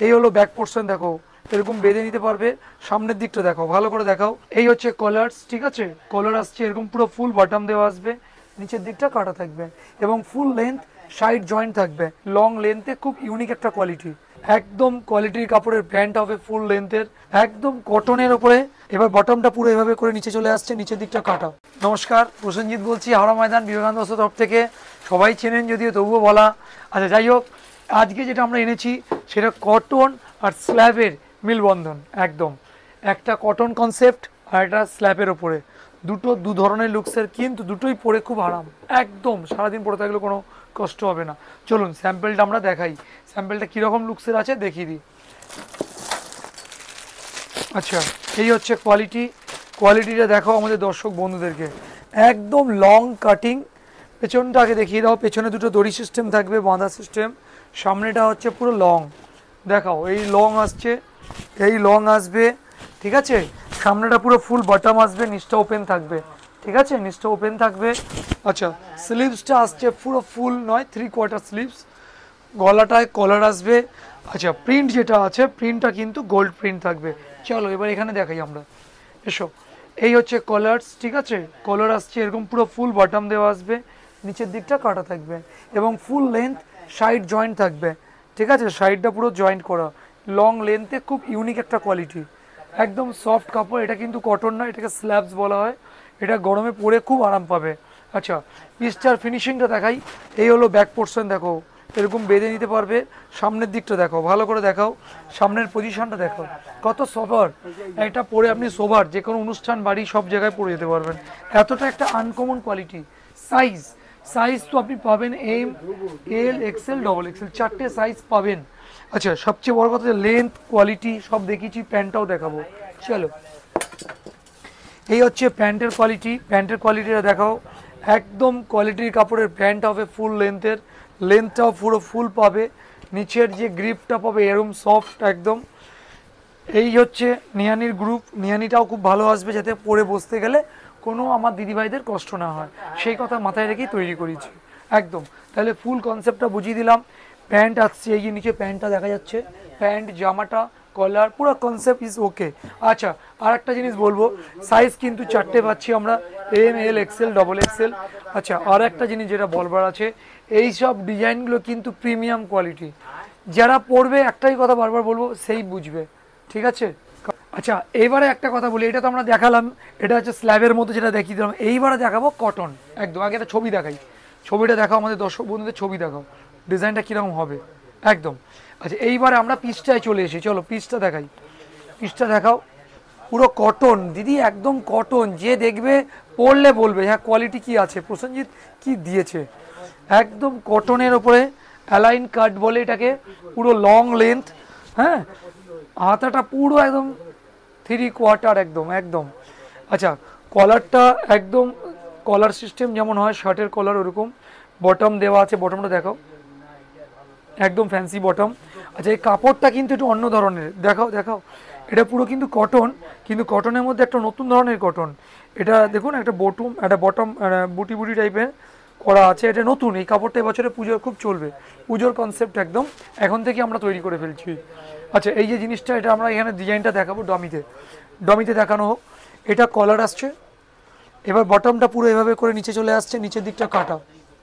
এই হলো back portion, দেখো এরকম বেঁধে নিতে পারবে। সামনের দিকটা দেখো, ভালো করে দেখাও। এই হচ্ছে কলার্স, ঠিক আছে, কলার আসছে এরকম পুরো ফুল বটম দেওয়া আসবে, নিচের দিকটা কাটা থাকবে এবং ফুল লেন্থ সাইড জয়েন্ট থাকবে, লং লেন্থে খুব ইউনিক একটা কোয়ালিটি। একদম কোয়ালিটির কাপড়ের প্যান্ট হবে ফুল লেন্থের, একদম কটনের ওপরে। এবার বটমটা পুরো এভাবে করে নিচে চলে আসছে, নিচের দিকটা কাটা। নমস্কার, প্রসেনজিৎ বলছি, হাওড়া ময়দান বিবেকানন্দ বস্ত্র তরফ থেকে। সবাই চেনেন যদিও, তবুও বলা। আচ্ছা যাই হোক, আজকে যেটা আমরা এনেছি সেটা কটন আর স্ল্যাবের মিলবন্ধন। একদম একটা কটন কনসেপ্ট আর একটা স্ল্যাবের ওপরে, দুটো দু ধরনের লুকসের, কিন্তু দুটোই পরে খুব আরাম। একদম সারাদিন পরে থাকলে কোনো কষ্ট হবে না। চলুন স্যাম্পেলটা আমরা দেখাই, স্যাম্পেলটা কীরকম লুকসের আছে দেখিয়ে দিই। আচ্ছা, এই হচ্ছে কোয়ালিটিটা দেখো আমাদের দর্শক বন্ধুদেরকে। একদম লং কাটিং, পেছনটা আগে দেখিয়ে দাও। পেছনে দুটো দড়ি সিস্টেম থাকবে, বাঁধা সিস্টেম। সামনেটা হচ্ছে পুরো লং, দেখাও এই লং আসছে, এই লং আসবে, ঠিক আছে। সামনেটা পুরো ফুল বটম আসবে, নিচটা ওপেন থাকবে, ঠিক আছে, নিচটা ওপেন থাকবে। আচ্ছা, স্লিভসটা আসছে পুরো ফুল নয়, 3/4 স্লিভস। গলাটায় কলার আসবে। আচ্ছা, প্রিন্ট যেটা আছে প্রিন্টটা কিন্তু গোল্ড প্রিন্ট থাকবে। চলো এবার এখানে দেখাই আমরা, এসো। এই হচ্ছে কলার্স, ঠিক আছে, কলার আসছে এরকম পুরো ফুল বটম দেওয়া আসবে, নিচের দিকটা কাটা থাকবে এবং ফুল লেন্থ সাইড জয়েন্ট থাকবে, ঠিক আছে, সাইডটা পুরো জয়েন্ট করা, লং লেন্থে খুব ইউনিক একটা কোয়ালিটি। একদম সফট কাপড়, এটা কিন্তু কটন না, এটাকে স্ল্যাবস বলা হয়। এটা গরমে পরে খুব আরাম পাবে। আচ্ছা, পিসটার ফিনিশিংটা দেখাই। এই হলো ব্যাক পোর্শন, দেখো এরকম বেঁধে নিতে পারবে। সামনের দিকটা দেখো, ভালো করে দেখাও। সামনের পজিশনটা দেখো কত সোবার। এটা পরে আপনি সোবার যে কোনো অনুষ্ঠান বাড়ি সব জায়গায় পরে যেতে পারবেন, এতটা একটা আনকমন কোয়ালিটি। সাইজ তো আপনি পাবেন এম, এল, এক্সেল, ডবল এক্সেল, 4টে সাইজ পাবেন। আচ্ছা, সবচেয়ে বড় কথা লেন্থ কোয়ালিটি সব দেখিয়েছি, প্যান্টটাও দেখাবো। চলো, এই হচ্ছে প্যান্টের কোয়ালিটিটা দেখাও। একদম কোয়ালিটির কাপড়ের প্যান্ট হবে ফুল লেন্থের, লেন্থটাও পুরো ফুল পাবে, নিচের যে গ্রিপটা পাবে এরকম সফট একদম। এই হচ্ছে নিয়ানির গ্রুপ, নিয়ানিটাও খুব ভালো আসবে, যাতে পরে বসতে গেলে কোনো আমার দিদিভাইদের কষ্ট না হয়, সেই কথা মাথায় রেখেই তৈরি করেছি একদম। তাহলে ফুল কনসেপ্টটা বুঝিয়ে দিলাম। প্যান্ট আসছে, এই যে নিচে প্যান্টটা দেখা যাচ্ছে, প্যান্ট জামাটা কলার পুরো কনসেপ্ট ইজ ওকে। আচ্ছা, আর একটা জিনিস বলবো, সাইজ কিন্তু 4টে পাচ্ছি আমরা, এম, এল, এক্সেল, ডবল এক্সেল। আচ্ছা, আর একটা জিনিস যেটা বলবার আছে, এই সব ডিজাইনগুলো কিন্তু প্রিমিয়াম কোয়ালিটি। যারা পড়বে, একটাই কথা বারবার বলবো, সেই বুঝবে, ঠিক আছে। আচ্ছা, এইবারে একটা কথা বলি, এটা তো আমরা দেখালাম, এটা হচ্ছে স্ল্যাবের মতো যেটা দেখিয়ে দিলাম। এইবারে দেখাবো কটন, একদম। আগে একটা ছবি দেখাই, ছবিটা দেখাও আমাদের দর্শক বন্ধুদের, ছবি দেখাও ডিজাইনটা কীরকম হবে একদম। আচ্ছা, এইবারে আমরা পিসটায় চলে এসেছি, চলো পিসটা দেখাই, পিসটা দেখাও। পুরো কটন দিদি, একদম কটন, যে দেখবে পরলে বলবে হ্যাঁ কোয়ালিটি কি আছে, প্রসেনজিৎ কি দিয়েছে। একদম কটনের ওপরে অ্যালাইন কাট বলে এটাকে, পুরো লং লেন্থ, হ্যাঁ, হাতাটা পুরো একদম 3/4 একদম একদম। আচ্ছা, কলারটা একদম কলার সিস্টেম যেমন হয় শার্টের কলার ওরকম, বটম দেওয়া আছে, বটমটা দেখাও, একদম ফ্যান্সি বটম। আচ্ছা, এই কাপড়টা কিন্তু একটু অন্য ধরনের, দেখাও দেখাও। এটা পুরো কিন্তু কটন, কিন্তু কটনের মধ্যে একটা নতুন ধরনের কটন। এটা দেখুন, একটা বটম বুটি বুটি টাইপের করা আছে, এটা নতুন। এই কাপড়টা এবছরে পুজোর খুব চলবে, পুজোর কনসেপ্ট একদম এখন থেকে আমরা তৈরি করে ফেলছি। আচ্ছা, এই যে জিনিসটা, এটা আমরা এখানে ডিজাইনটা দেখাবো, ডমিতে দেখানো হোক। এটা কলার আসছে, এবার বটমটা পুরো এভাবে করে নিচে চলে আসছে, নিচের দিকটা কাটা,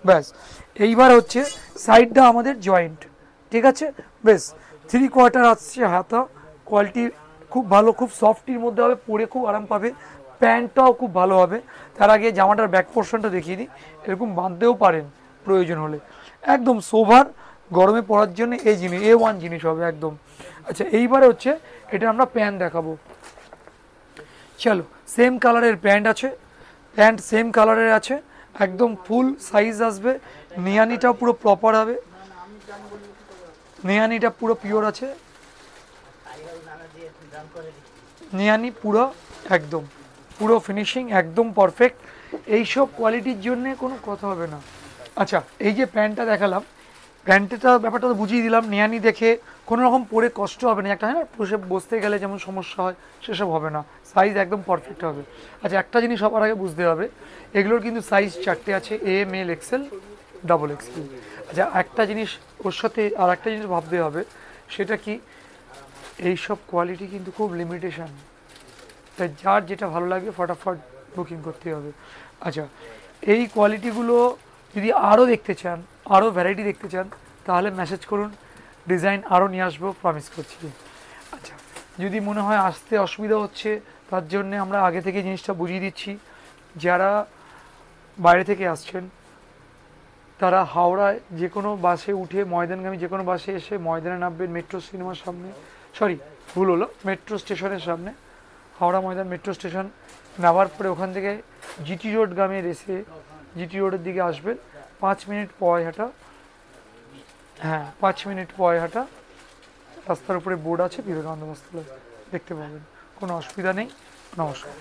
ব্যাস। এইবার হচ্ছে সাইডটা আমাদের জয়েন্ট, ঠিক আছে, বেশ। 3/4 আসছে হাতা, কোয়ালিটি খুব ভালো, খুব সফটির মধ্যে হবে, পরে খুব আরাম পাবে। প্যান্টটাও খুব ভালো হবে। তার আগে জামাটার ব্যাক পোর্শনটা দেখিয়ে দিই, এরকম বাঁধতেও পারেন প্রয়োজন হলে, একদম সোভার গরমে পরার জন্য এই জিনিস A1 জিনিস হবে একদম। আচ্ছা, এইবারে হচ্ছে এটা আমরা প্যান্ট দেখাবো। চলো, সেম কালারের প্যান্ট আছে, প্যান্ট সেম কালারের আছে, একদম ফুল সাইজ আসবে। নিয়ানিটাও পুরো প্রপার হবে, নিয়ানিটা পুরো পিওর আছে, নিয়ানি পুরো একদম, পুরো ফিনিশিং একদম পারফেক্ট। এইসব কোয়ালিটির জন্যে কোনো কথা হবে না। আচ্ছা, এই যে প্যান্টটা দেখালাম, প্যান্টটা ব্যাপারটা তো বুঝিয়ে দিলাম। নিয়ানি দেখে কোনো রকম পরে কষ্ট হবে না, একটা হয় না বসে বসতে গেলে যেমন সমস্যা হয়, সেসব হবে না, সাইজ একদম পারফেক্ট হবে। আচ্ছা, একটা জিনিস সবার আগে বুঝতে হবে, এগুলোর কিন্তু সাইজ 4টে আছে, এম, এল, এক্সেল, ডবল এক্সেল। আচ্ছা, একটা জিনিস ওর সাথে আর একটা জিনিস ভাবতে হবে, সেটা কি, এই সব কোয়ালিটি কিন্তু খুব লিমিটেশন, তাই যার যেটা ভালো লাগে ফটাফট বুকিং করতে হবে। আচ্ছা, এই কোয়ালিটিগুলো যদি আরও দেখতে চান, আরও ভ্যারাইটি দেখতে চান, তাহলে মেসেজ করুন, ডিজাইন আরও নিয়ে আসবো, প্রমিস করছি। আচ্ছা, যদি মনে হয় আসতে অসুবিধা হচ্ছে, তার জন্যে আমরা আগে থেকে জিনিসটা বুঝিয়ে দিচ্ছি। যারা বাইরে থেকে আসছেন তারা হাওড়ায় যে কোনো বাসে উঠে ময়দানগামী যে কোনো বাসে এসে ময়দানে নামবেন, মেট্রো সিনেমার সামনে, সরি ভুল হলো, মেট্রো স্টেশনের সামনে, হাওড়া ময়দান মেট্রো স্টেশন নামার পরে ওখান থেকে জিটি রোডগামী এসে জিটি রোডের দিকে আসবেন, 5 মিনিট পয় হাঁটা, হ্যাঁ 5 মিনিট পয় হাঁটা, রাস্তার উপরে বোর্ড আছে বিবেকানন্দ বস্ত্রালয়, দেখতে পাবেন, কোনো অসুবিধা নেই। নমস্কার।